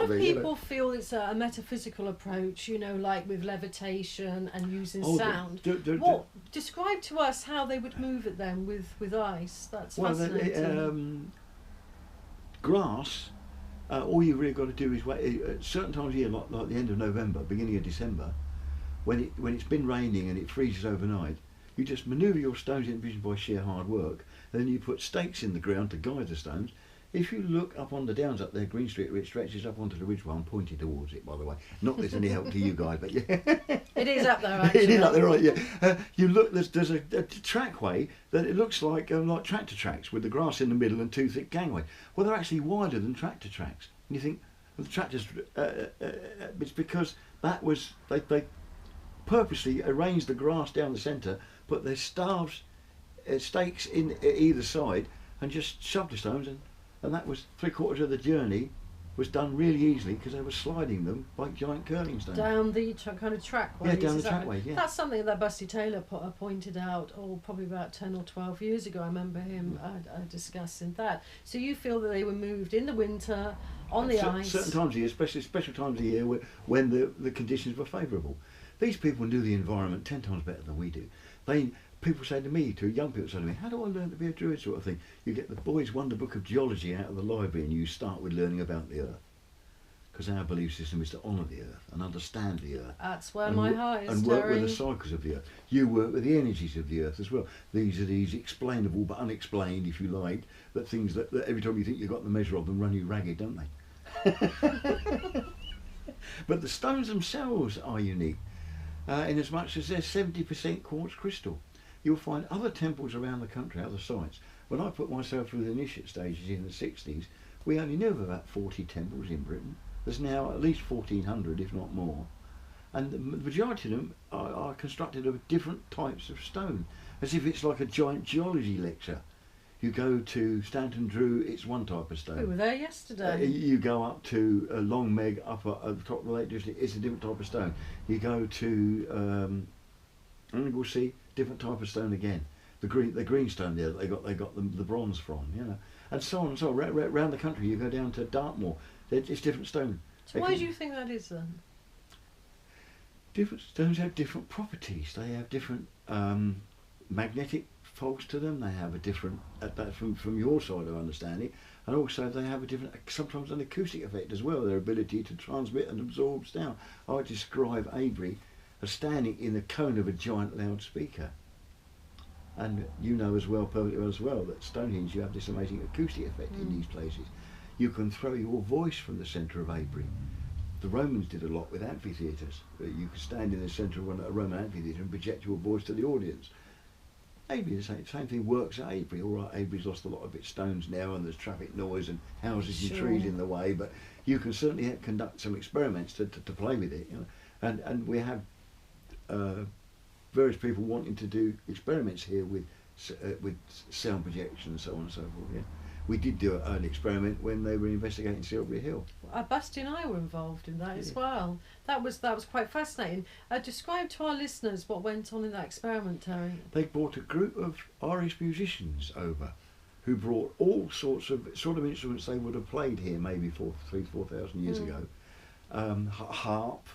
Some me. people feel it's a metaphysical approach, you know, like with levitation and using Oh, sound. Describe to us how they would move it then with ice. That's fascinating. Grass. All you've really got to do is wait. At certain times of year, like the end of November, beginning of December, when it's been raining and it freezes overnight, you just manoeuvre your stones in vision by sheer hard work. And then you put stakes in the ground to guide the stones. If you look up on the downs up there, Green Street, it stretches up onto the ridge. Well, I'm pointing towards it, by the way. Not that there's any help to you guys, but yeah. It is up there, actually. It is up there, right, yeah. You look, there's a trackway that it looks like tractor tracks with the grass in the middle and two thick gangway. Well, they're actually wider than tractor tracks. And you think, well, the tractors, it's because that was, they purposely arranged the grass down the centre, put their stakes in either side and just shoved the stones in. And that was 3/4 of the journey was done really easily because they were sliding them like giant curling stones. Down the kind of trackway. Yeah, down the trackway, yeah. That's something that Busty Taylor pointed out, probably about 10 or 12 years ago. I remember him discussing that. So you feel that they were moved in the winter, on the ice? Certain times of year, especially special times of year when the conditions were favourable. These people knew the environment 10 times better than we do. People say to me, young people say to me, how do I learn to be a druid sort of thing? You get the Boys Wonder Book of Geology out of the library and you start with learning about the earth. Because our belief system is to honour the earth and understand the earth. That's where my heart is. And work with the cycles of the earth. You work with the energies of the earth as well. These are these explainable but unexplained, if you like, that things that every time you think you've got the measure of them run you ragged, don't they? But the stones themselves are unique. In as much as they're 70% quartz crystal. You'll find other temples around the country, other sites. When I put myself through the initiate stages in the 60s, we only knew of about 40 temples in Britain. There's now at least 1,400, if not more. And the majority of them are constructed of different types of stone, as if it's like a giant geology lecture. You go to Stanton Drew, it's one type of stone. We were there yesterday. You go up to Long Meg, up at the top of the Lake District, it's a different type of stone. You go to Anglesey, different type of stone again. The green stone there, they got the bronze from, you know, and so on and so on. Around the country, you go down to Dartmoor, it's different stone. So why do you think that is then? Different stones have different properties. They have different magnetic faults to them. They have a different, from your side of understanding, and also they have a different, sometimes an acoustic effect as well. Their ability to transmit and absorb sound. I describe Avebury as standing in the cone of a giant loudspeaker. And you know as well, perfectly well as well, that Stonehenge, you have this amazing acoustic effect in these places. You can throw your voice from the centre of Avebury. The Romans did a lot with amphitheatres. You could stand in the centre of a Roman amphitheatre and project your voice to the audience. Avebury, the same thing works at Avebury. All right, Avebury's lost a lot of its stones now and there's traffic noise and houses and trees in the way, but you can certainly conduct some experiments to play with it. You know? And we have various people wanting to do experiments here with sound projection and so on and so forth. Yeah, we did do an experiment when they were investigating Silbury Hill. Basti and I were involved in that as well. That was quite fascinating. Describe to our listeners what went on in that experiment, Terry. They brought a group of Irish musicians over, who brought all sorts of instruments they would have played here maybe 4,000 years ago. Harp.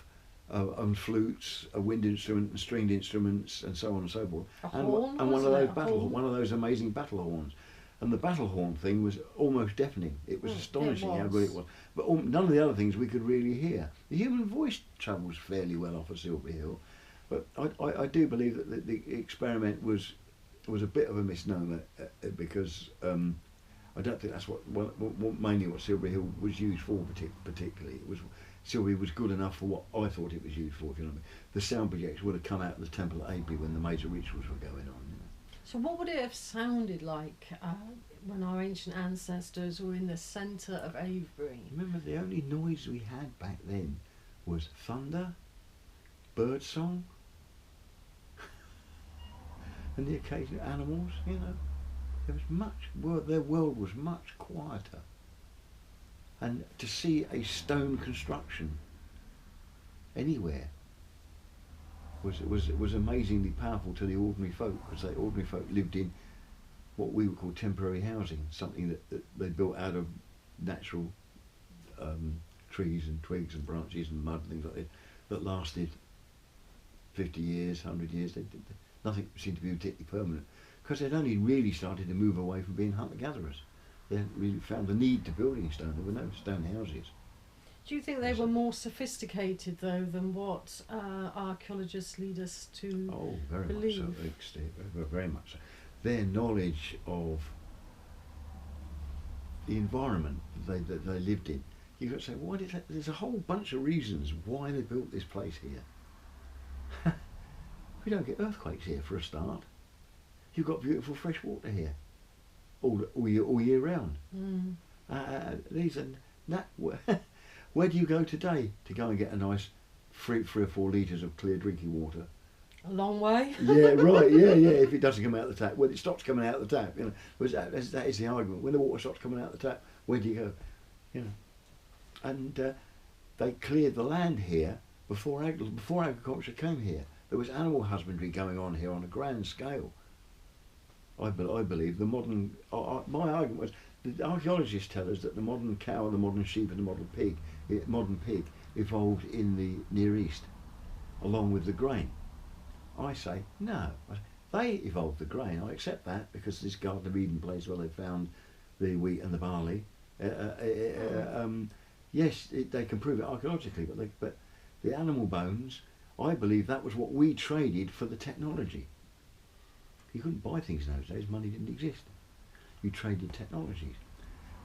And flutes, a wind instrument, and stringed instruments, and so on and so forth. And one of those amazing battle horns. And the battle horn thing was almost deafening. It was astonishing how good it was. But none of the other things we could really hear. The human voice travels fairly well off of Silbury Hill, but I do believe that the experiment was a bit of a misnomer because I don't think that's mainly what Silbury Hill was used for particularly. Silbury was good enough for what I thought it was used for, if you know what I mean. The sound projects would have come out of the temple at Avebury when the major rituals were going on. You know. So what would it have sounded like when our ancient ancestors were in the centre of Avebury? Remember, the only noise we had back then was thunder, bird song, and the occasional animals, you know. Their world was much quieter. And to see a stone construction anywhere was amazingly powerful to the ordinary folk, because the ordinary folk lived in what we would call temporary housing, something that they built out of natural trees and twigs and branches and mud and things like that that lasted 50 years, 100 years. Nothing seemed to be particularly permanent because they'd only really started to move away from being hunter-gatherers. They hadn't really found the need to building stone. There were no stone houses. Do you think they were more sophisticated though than what archaeologists lead us to very believe? much so. Very much so. Their knowledge of the environment that they lived in. You've got to say, why did that? There's a whole bunch of reasons why they built this place here. We don't get earthquakes here for a start. You've got beautiful fresh water here, all year round. Mm. These are where do you go today to go and get a nice 3 or 4 litres of clear drinking water? A long way. Yeah, right. Yeah. If it doesn't come out the tap, when it stops coming out the tap, that is the argument. When the water stops coming out the tap, where do you go? And they cleared the land here before agriculture came here. There was animal husbandry going on here on a grand scale. I believe the modern. My argument was the archaeologists tell us that the modern cow, the modern sheep, and the modern pig evolved in the Near East, along with the grain. I say no. They evolved the grain. I accept that because this Garden of Eden place where they found the wheat and the barley. Yes, they can prove it archaeologically, but the animal bones, I believe that was what we traded for the technology. You couldn't buy things in those days. Money didn't exist. You traded technologies.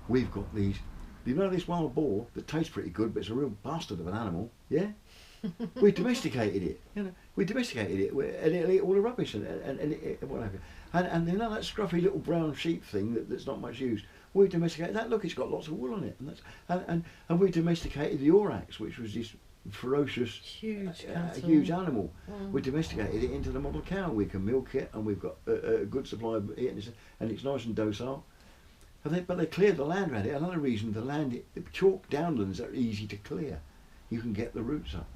We've got these. You know this wild boar that tastes pretty good, but it's a real bastard of an animal. Yeah. We domesticated it. We domesticated it, and it'll eat all the rubbish and whatever. And that scruffy little brown sheep thing that's not much use. We domesticated that. Look, it's got lots of wool on it, and we domesticated the aurochs, which was this ferocious, huge animal. Mm. We domesticated it into the model cow. We can milk it, and we've got a good supply of it, and it's nice and docile. But they cleared the land around it. Another reason, the chalk downlands are easy to clear. You can get the roots up.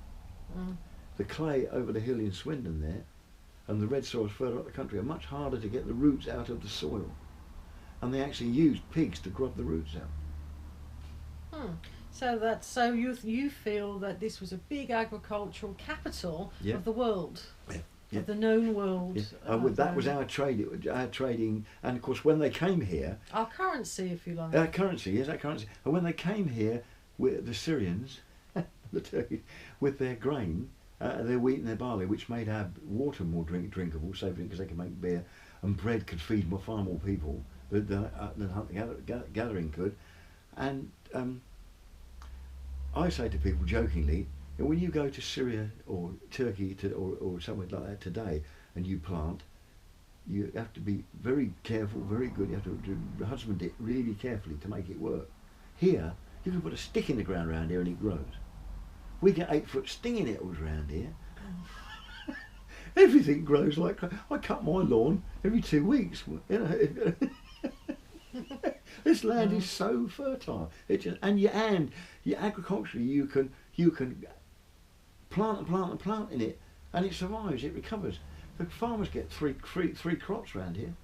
Mm. The clay over the hill in Swindon there, and the red soils further up the country are much harder to get the roots out of the soil. And they actually used pigs to grub the roots out. Hmm. So you feel that this was a big agricultural capital of the world, of the known world. Yeah. That was our trade. Our trading, and of course when they came here, our currency, if you like. Our currency. And when they came here, with the Syrians, the Turkish, with their grain, their wheat and their barley, which made our water more drinkable, so because they could make beer, and bread could feed far more people than gathering could, and. I say to people jokingly, when you go to Syria or Turkey or somewhere like that today and you plant, you have to be very careful, very good. You have to husband it really carefully to make it work. Here, you can put a stick in the ground around here and it grows. We get 8-foot stinging nettles around here. Everything grows like I cut my lawn every 2 weeks. This land is so fertile. Agriculturally you can plant in it, and it survives. It recovers. The farmers get three crops around here.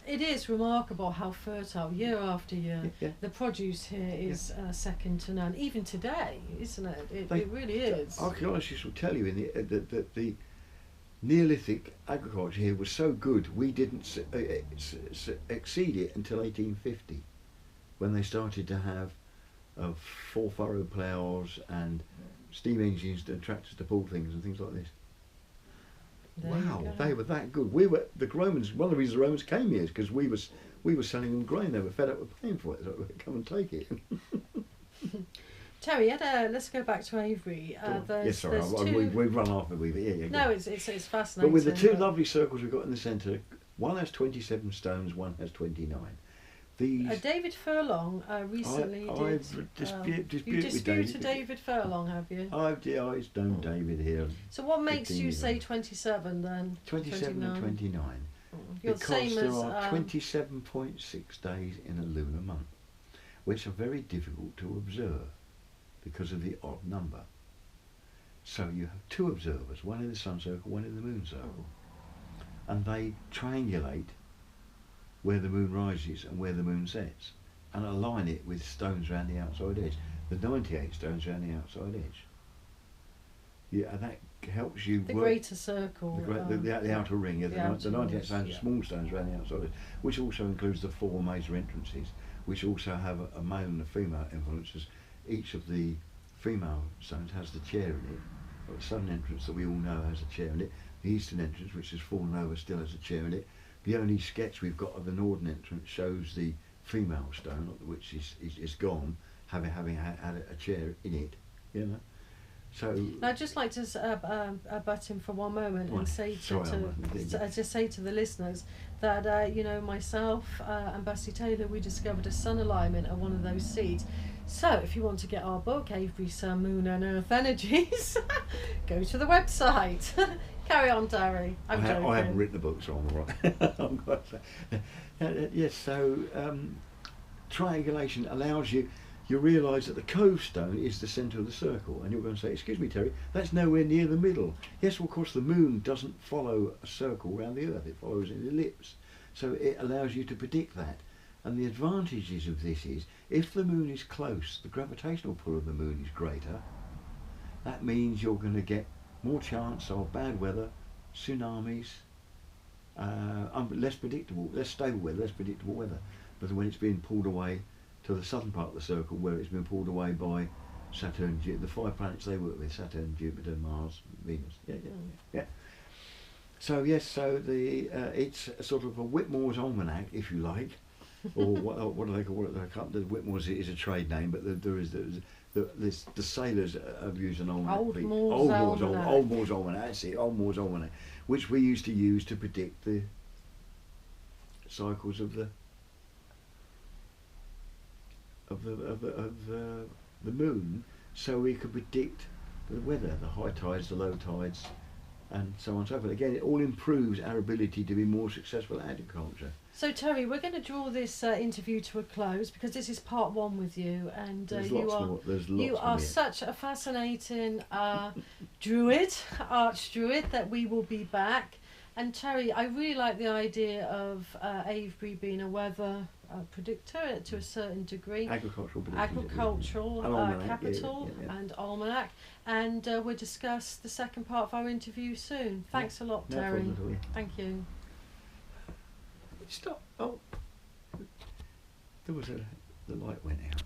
It is remarkable how fertile year after year the produce here is second to none. Even today, isn't it? It really is. Archaeologists will tell you that the Neolithic agriculture here was so good we didn't exceed it until 1850, when they started to have 4-furrow ploughs and steam engines and tractors to pull things and things like this. Wow, they were that good. The Romans. One of the reasons the Romans came here is because we were selling them grain. They were fed up with paying for it. So come and take it. Terry, let's go back to Avery. Yes, sorry, we've run off a wee bit. Yeah, no, it's fascinating. But with the two lovely circles we've got in the centre, one has 27 stones, one has 29. These David Furlong recently you disputed David Furlong, have you? I've known David here. So what makes you say 27 then? 27 and 29. You're because same there as, are 27.6 days in a lunar month, which are very difficult to observe because of the odd number. So you have 2 observers, one in the sun circle, one in the moon circle, and they triangulate where the moon rises and where the moon sets, and align it with stones around the outside edge. the 98 stones around the outside edge. Yeah, and that helps you The work greater circle. the outer ring. Yeah, the 98 rings, stones, small stones around the outside edge, which also includes the 4 major entrances, which also have a male and a female influences. Each of the female stones has the chair in it. The southern entrance that we all know has a chair in it. The eastern entrance, which has fallen over, still has a chair in it. The only sketch we've got of the northern entrance shows the female stone, which is gone, having had a chair in it. You know. So I'd just like to butt in for one moment and say just say to the listeners that myself and Bessie Taylor, we discovered a sun alignment at one of those seeds. So if you want to get our book, Avebury Sun, Moon and Earth Energies, go to the website. Carry on, Terry. I'm joking. I haven't written the book, so I'm all right. I'm quite yes, so triangulation allows you realise that the cove stone is the centre of the circle, and you're going to say, excuse me, Terry, that's nowhere near the middle. Yes, well, of course, the moon doesn't follow a circle around the earth, it follows an ellipse. So it allows you to predict that. And the advantages of this is, if the moon is close, the gravitational pull of the moon is greater. That means you're going to get more chance of bad weather, tsunamis, less stable weather, less predictable weather. But when it's being pulled away to the southern part of the circle, where it's been pulled away by Saturn, the 5 planets they work with, Saturn, Jupiter, Mars, Venus. Yeah. So yes, so it's a sort of a Whitmore's almanac, if you like, or what do they call it? The Whitmore's is a trade name, but the sailors have used an almanac. Old Moore's almanac. That's it, Old Moore's almanac, which we used to use to predict the cycles of the moon, so we could predict the weather, the high tides, the low tides, and so on and so forth. Again, it all improves our ability to be more successful at agriculture. So Terry, we're going to draw this interview to a close because this is part 1 with you, and you are such a fascinating arch druid, that we will be back. And Terry, I really like the idea of Avebury being a weather predictor to a certain degree. Agricultural capital and almanac. And we'll discuss the second part of our interview soon. Thanks a lot, Terry. No problem at all. Thank you. Stop. Oh, the light went out.